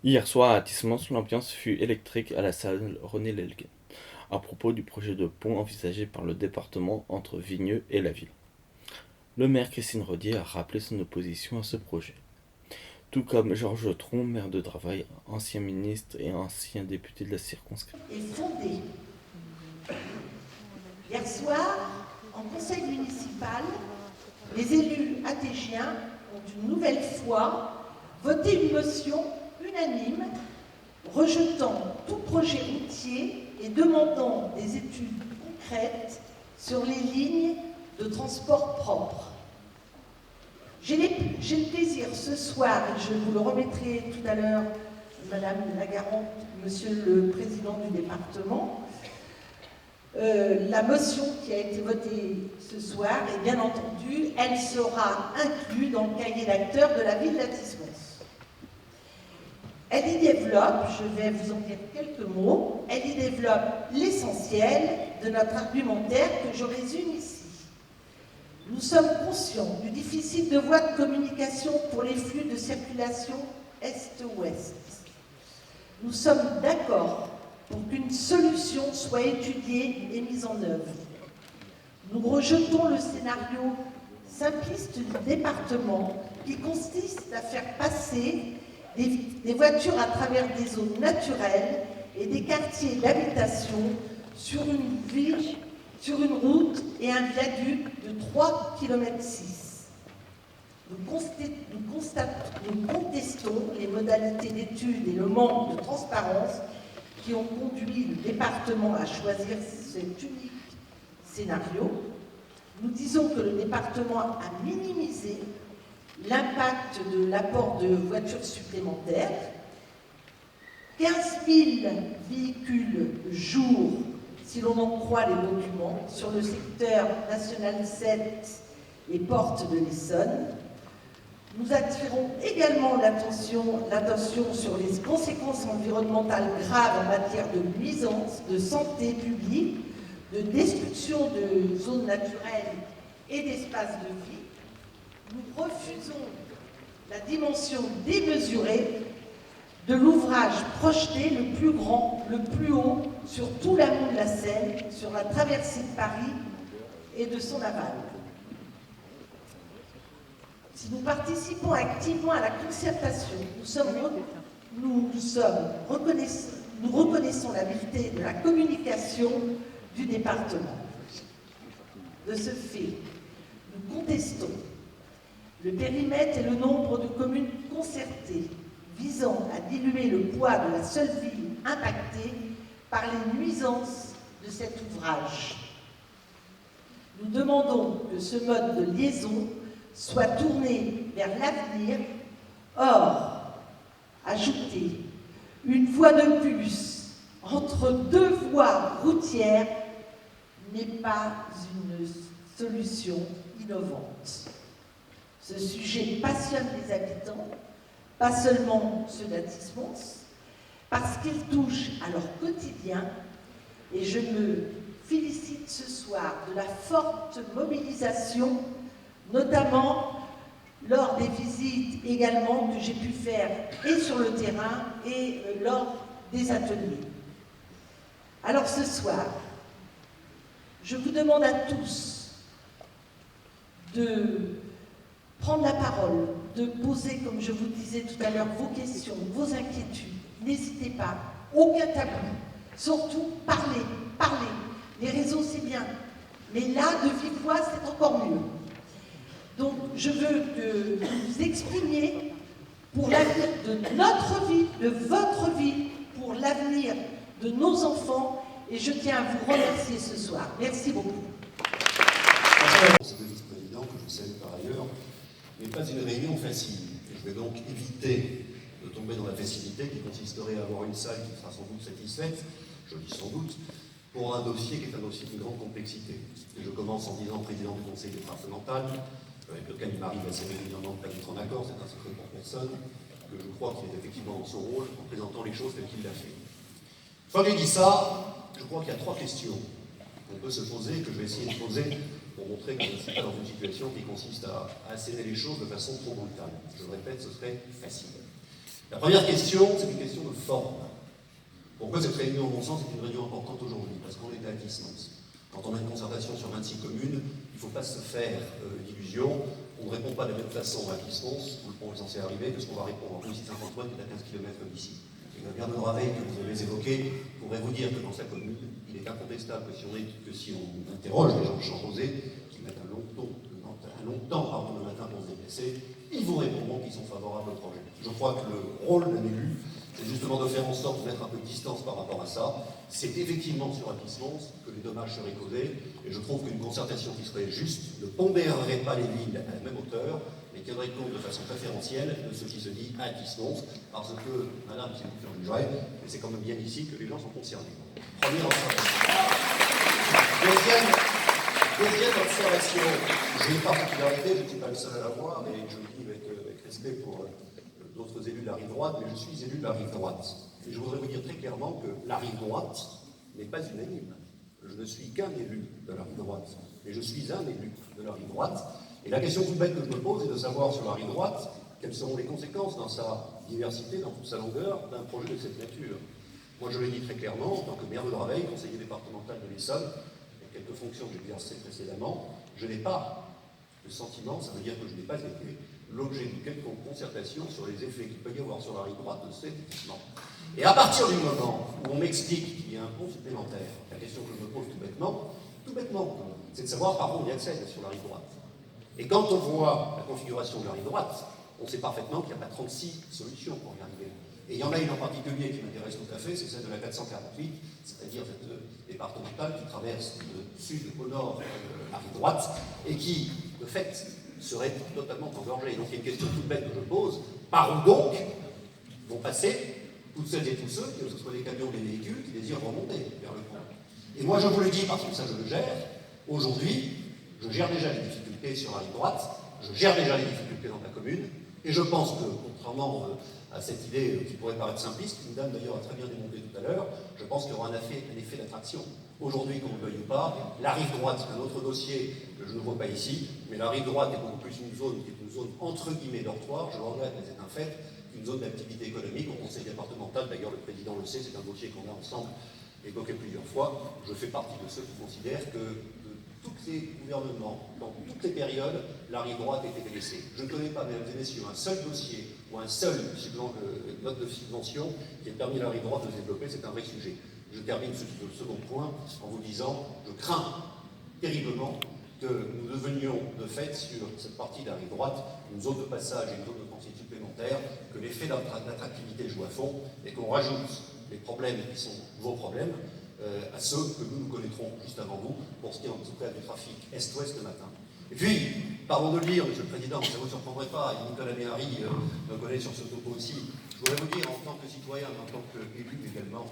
Hier soir à Tismans, l'ambiance fut électrique à la salle René Lelgen, à propos du projet de pont envisagé par le département entre Vigneux et la ville. Le maire Christine Rodier a rappelé son opposition à ce projet, tout comme Georges Tron, maire de Dravail, ancien ministre et ancien député de la circonscription. Est fondée. Hier soir, en conseil municipal, les élus athégiens ont une nouvelle fois voté une motion unanime rejetant tout projet routier et demandant des études concrètes sur les lignes de transport propre. J'ai le plaisir ce soir, et je vous le remettrai tout à l'heure, Madame la Garante, Monsieur le Président du département, la motion qui a été votée ce soir, et bien entendu, elle sera inclue dans le cahier d'acteurs de la ville d'Athis-Mons. Elle y développe, je vais vous en dire quelques mots, elle y développe l'essentiel de notre argumentaire que je résume ici. Nous sommes conscients du déficit de voies de communication pour les flux de circulation est-ouest. Nous sommes d'accord pour qu'une solution soit étudiée et mise en œuvre. Nous rejetons le scénario simpliste du département qui consiste à faire passer des voitures à travers des zones naturelles et des quartiers d'habitation sur une route et un viaduc de 3,6 km. Nous contestons les modalités d'études et le manque de transparence qui ont conduit le département à choisir cet unique scénario. Nous disons que le département a minimisé l'impact de l'apport de voitures supplémentaires. 15 000 véhicules jour, si l'on en croit les documents, sur le secteur national 7 et porte de l'Essonne. Nous attirons également l'attention sur les conséquences environnementales graves en matière de nuisances, de santé publique, de destruction de zones naturelles et d'espaces de vie. Nous refusons la dimension démesurée de l'ouvrage projeté le plus grand, le plus haut, sur tout l'amont de la Seine, sur la traversée de Paris et de son aval. Si nous participons activement à la concertation, nous reconnaissons la vérité de la communication du département. De ce fait, nous contestons le périmètre et le nombre de communes concertées visant à diluer le poids de la seule ville impactée par les nuisances de cet ouvrage. Nous demandons que ce mode de liaison soit tourné vers l'avenir. Or, ajouter une voie de plus entre deux voies routières n'est pas une solution innovante. Ce sujet passionne les habitants, pas seulement ceux d'Athis-Mons, parce qu'il touche à leur quotidien, et je me félicite ce soir de la forte mobilisation, notamment lors des visites également que j'ai pu faire et sur le terrain et lors des ateliers. Alors ce soir, je vous demande à tous de prendre la parole, de poser, comme je vous disais tout à l'heure, vos questions, vos inquiétudes. N'hésitez pas, aucun tabou. Surtout, parlez. Les réseaux, c'est bien. Mais là, de vive voix, c'est encore mieux. Donc, je veux que vous exprimiez pour l'avenir de notre vie, de votre vie, pour l'avenir de nos enfants. Et je tiens à vous remercier ce soir. Merci beaucoup. C'est le vice-président, que je salue par ailleurs, n'est pas une réunion facile. Et je vais donc éviter de tomber dans la facilité qui consisterait à avoir une salle qui sera sans doute satisfaite, je dis sans doute, pour un dossier qui est un dossier d'une grande complexité. Et je commence en disant président du conseil départemental, avec lequel il m'arrive assez régulièrement de pas être en accord, c'est un secret pour personne, que je crois qu'il est effectivement dans son rôle en présentant les choses telles qu'il l'a fait. Une fois que j'ai dit ça, je crois qu'il y a trois questions qu'on peut se poser, que je vais essayer de poser pour montrer que je ne suis pas dans une situation qui consiste à asséner les choses de façon trop brutale. Je le répète, ce serait facile. La première question, c'est une question de forme. Pourquoi cette réunion, à mon sens, est une réunion importante aujourd'hui? Parce qu'on est à distance. Quand on a une concertation sur 26 communes, il ne faut pas se faire d'illusions. On ne répond pas de la même façon à distance, où le pont est censé arriver, que ce qu'on va répondre en Russie Saint-Antoine, qui est à 15 km d'ici. Et le maire de Draveil, que vous avez évoqué, pourrait vous dire que dans sa commune, il est incontestable que si on interroge les gens de Champs-Rosés, qui mettent un long temps le matin pour se déplacer, ils vous répondront qu'ils sont favorables au projet. Je crois que le rôle d'un élu, c'est justement de faire en sorte de mettre un peu de distance par rapport à ça. C'est effectivement sur la distance que les dommages seraient causés, et je trouve qu'une concertation qui serait juste ne pondérerait pas les villes à la même hauteur, mais tiendrait compte de façon préférentielle de ce qui se dit à distance, parce que, madame, c'est vous qui en jugerez, mais c'est quand même bien ici que les gens sont concernés. Première observation. Deuxième observation, j'ai une particularité, je ne suis pas le seul à l'avoir, et je le dis avec respect pour d'autres élus de la rive droite, mais je suis élu de la rive droite. Et je voudrais vous dire très clairement que la rive droite n'est pas unanime. Je ne suis qu'un élu de la rive droite, mais je suis un élu de la rive droite. Et la question toute bête que je me pose est de savoir sur la rive droite quelles seront les conséquences dans sa diversité, dans toute sa longueur, d'un projet de cette nature. Moi, je l'ai dit très clairement, en tant que maire de Draveil, conseiller départemental de l'Essonne, et quelques fonctions que j'ai exercées précédemment, je n'ai pas le sentiment, ça veut dire que je n'ai pas été l'objet de quelconque concertation sur les effets qu'il peut y avoir sur la rive droite de cet équipement. Et à partir du moment où on m'explique qu'il y a un pont supplémentaire, la question que je me pose tout bêtement, c'est de savoir par où on y accède sur la rive droite. Et quand on voit la configuration de la rive droite, on sait parfaitement qu'il n'y a pas 36 solutions pour y arriver. Et il y en a une en particulier qui m'intéresse tout à fait, c'est celle de la 448, c'est-à-dire cette départementale qui traverse de sud au nord la rive droite, et qui, de fait, serait totalement engorgée. Donc il y a une question toute bête que je pose, par où donc vont passer toutes celles et tous ceux, que ce soit des camions ou des véhicules, qui désirent remonter vers le pont? Et moi je vous le dis parce que ça je le gère, aujourd'hui, je gère déjà les difficultés sur la rive droite, je gère déjà les difficultés dans ma commune, et je pense que, contrairement à cette idée qui pourrait paraître simpliste, une dame d'ailleurs a très bien démonté tout à l'heure, je pense qu'il y aura un effet d'attraction. Aujourd'hui, qu'on ne le veuille pas, la rive droite, c'est un autre dossier que je ne vois pas ici, mais la rive droite est beaucoup plus une zone qui est une zone entre guillemets dortoir, je le regrette, mais c'est un fait, une zone d'activité économique. Au conseil départemental, d'ailleurs le président le sait, c'est un dossier qu'on a ensemble évoqué plusieurs fois. Je fais partie de ceux qui considèrent que de tous les gouvernements, dans toutes les périodes, la rive droite était délaissée. Je ne connais pas, mesdames et messieurs, un seul dossier ou un seul note de subvention qui ait permis à la rive droite de se développer, c'est un vrai sujet. Je termine ce second point en vous disant, je crains terriblement que nous devenions de fait sur cette partie de la rive droite une zone de passage et une zone de transit supplémentaire, que l'effet d'attractivité joue à fond et qu'on rajoute les problèmes qui sont vos problèmes à ceux que nous connaîtrons juste avant vous, pour ce qui est en tout cas du trafic est-ouest le matin. Et puis, pardon de le dire, Monsieur le Président, ça ne vous surprendrait pas, et Nicolas Méhari me connaît sur ce topo aussi, je voudrais vous dire en tant que citoyen, en tant qu'élu également,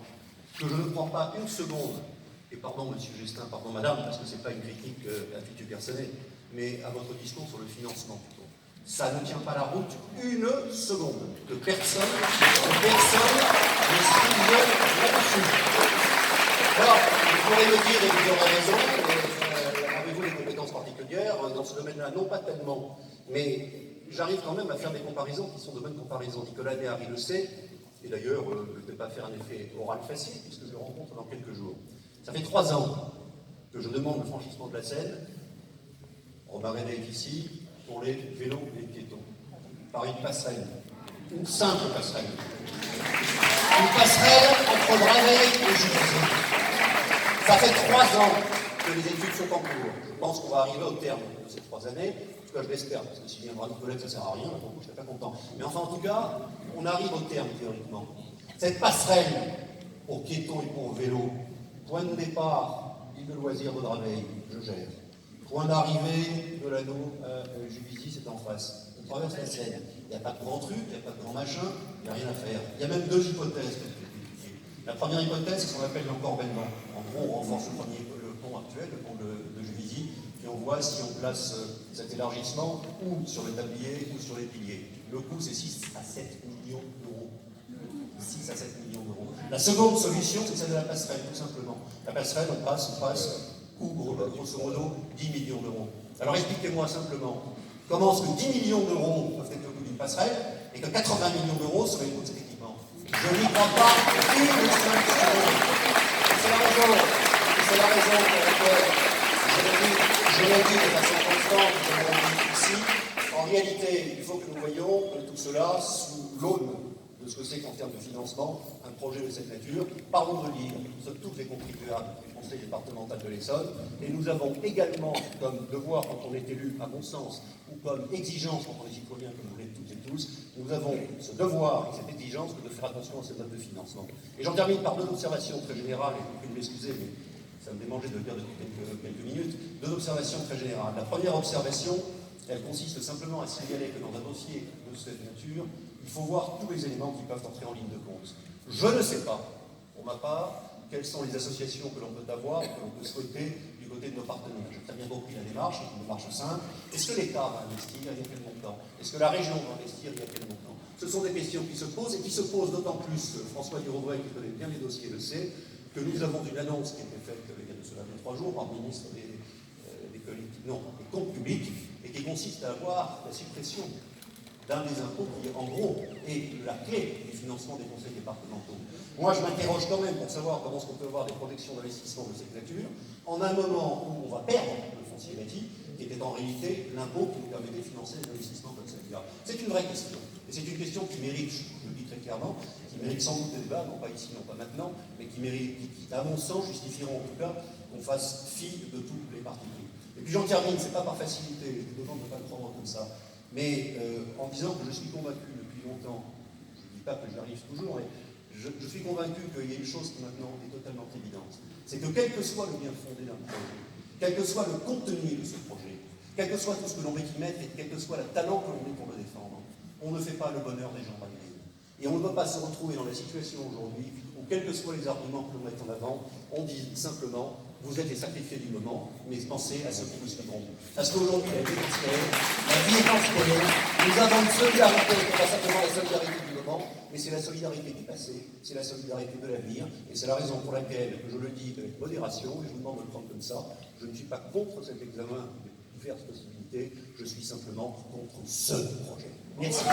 que je ne crois pas une seconde, et pardon Monsieur Justin, pardon Madame, parce que ce n'est pas une critique d'attitude personnelle, mais à votre discours sur le financement plutôt. Ça ne tient pas la route une seconde, que personne ne s'y là-dessus. Alors, vous pourrez me dire, et vous aurez raison, avez-vous des compétences particulières dans ce domaine-là? Non, pas tellement, mais j'arrive quand même à faire des comparaisons qui sont de bonnes comparaisons. Nicolas Méhari le sait, et d'ailleurs, je ne vais pas faire un effet oral facile, puisque je le rencontre dans quelques jours. Ça fait 3 ans que je demande le franchissement de la Seine, Romain René est ici, pour les vélos et les piétons, par une passerelle, une simple passerelle. Une passerelle entre Draveil et Juvisy. Ça fait 3 ans que les études sont en cours. Je pense qu'on va arriver au terme de ces 3 années. En tout cas, je l'espère, parce que s'il viendra notre collègue, ça ne sert à rien, donc je ne serai pas content. Mais enfin, en tout cas, on arrive au terme, théoriquement. Cette passerelle, pour piétons et pour vélos, point de départ, île de loisirs de Draveil, je gère. Point d'arrivée de l'anneau à Juvisy, c'est en face. On traverse la Seine. Il n'y a pas de grand truc, il n'y a pas de grand machin, il n'y a rien à faire. Il y a même 2 hypothèses. La première hypothèse, c'est ce qu'on appelle l'encorbellement. En gros, on renforce le pont actuel, le pont de Juvisy, et on voit si on place cet élargissement ou sur le tablier ou sur les piliers. Le coût, c'est 6 à 7 millions d'euros. 6 à 7 millions d'euros. La seconde solution, c'est celle de la passerelle, tout simplement. La passerelle, on passe, coût grosso modo 10 millions d'euros. Alors expliquez-moi simplement, comment est-ce que 10 millions d'euros peuvent être le coût d'une passerelle, et que 80 millions d'euros seraient le coût de cet équipement. Je n'y crois pas une seule seconde. C'est la raison pour laquelle je l'ai dit de façon constante, je l'ai dit ici. En réalité, il faut que nous voyions tout cela sous l'aune de ce que c'est qu'en termes de financement, un projet de cette nature. Parlons de l'île, nous sommes tous les contribuables du conseil départemental de l'Essonne, et nous avons également comme devoir, quand on est élu, à mon sens, ou comme exigence quand on est citoyen, comme vous l'êtes toutes et tous, nous avons ce devoir et cette exigence de faire attention à ces modes de financement. Et j'en termine par deux observations très générales, et vous pouvez m'excuser, mais ça me démangeait de le dire depuis quelques minutes, deux observations très générales. La première observation, elle consiste simplement à signaler que dans un dossier de cette nature, il faut voir tous les éléments qui peuvent entrer en ligne de compte. Je ne sais pas, pour ma part, quelles sont les associations que l'on peut avoir, que l'on peut souhaiter du côté de nos partenaires. J'ai très bien compris la démarche, c'est une démarche simple. Est-ce que l'État va investir, il y a quel montant? Est-ce que la région va investir, il y a quel montant? Ce sont des questions qui se posent, et qui se posent d'autant plus que François Durouvray, qui connaît bien les dossiers, le sait, que nous avons une annonce qui a été faite il y a de cela 3 jours par le ministre des comptes publics, et qui consiste à avoir la suppression d'un des impôts qui, en gros, est la clé du financement des conseils départementaux. Moi, je m'interroge quand même pour savoir comment est-ce qu'on peut avoir des projections d'investissement de cette nature en un moment où on va perdre le foncier bâti, qui était en réalité l'impôt qui nous permettait de financer des investissements comme celui-là. C'est une vraie question. Et c'est une question qui mérite, je le dis très clairement, qui mérite sans doute des débats, non pas ici, non pas maintenant, mais qui mérite, qui à mon sens, justifieront en tout cas qu'on fasse fi de tous les partis pris. Et puis j'en termine, c'est pas par facilité, je vous demande de ne pas le prendre comme ça, mais en disant que je suis convaincu depuis longtemps, je ne dis pas que j'y arrive toujours, mais je suis convaincu qu'il y a une chose qui maintenant est totalement évidente, c'est que quel que soit le bien fondé d'un projet, quel que soit le contenu de ce projet, quel que soit tout ce que l'on met y mettre et quel que soit le talent que l'on met pour le défendre, on ne fait pas le bonheur des gens malgrés. Et on ne peut pas se retrouver dans la situation aujourd'hui où, quels que soient les arguments que l'on met en avant, on dit simplement vous êtes les sacrifiés du moment, mais pensez à ceux qui vous suivront. Parce qu'aujourd'hui, la vie est considérée, la vie est considérée, nous avons une solidarité, pas simplement la solidarité du moment, mais c'est la solidarité du passé, c'est la solidarité de l'avenir, et c'est la raison pour laquelle, je le dis avec modération, et je vous demande de le prendre comme ça, je ne suis pas contre cet examen de diverses possibilités, je suis simplement contre ce projet. Merci.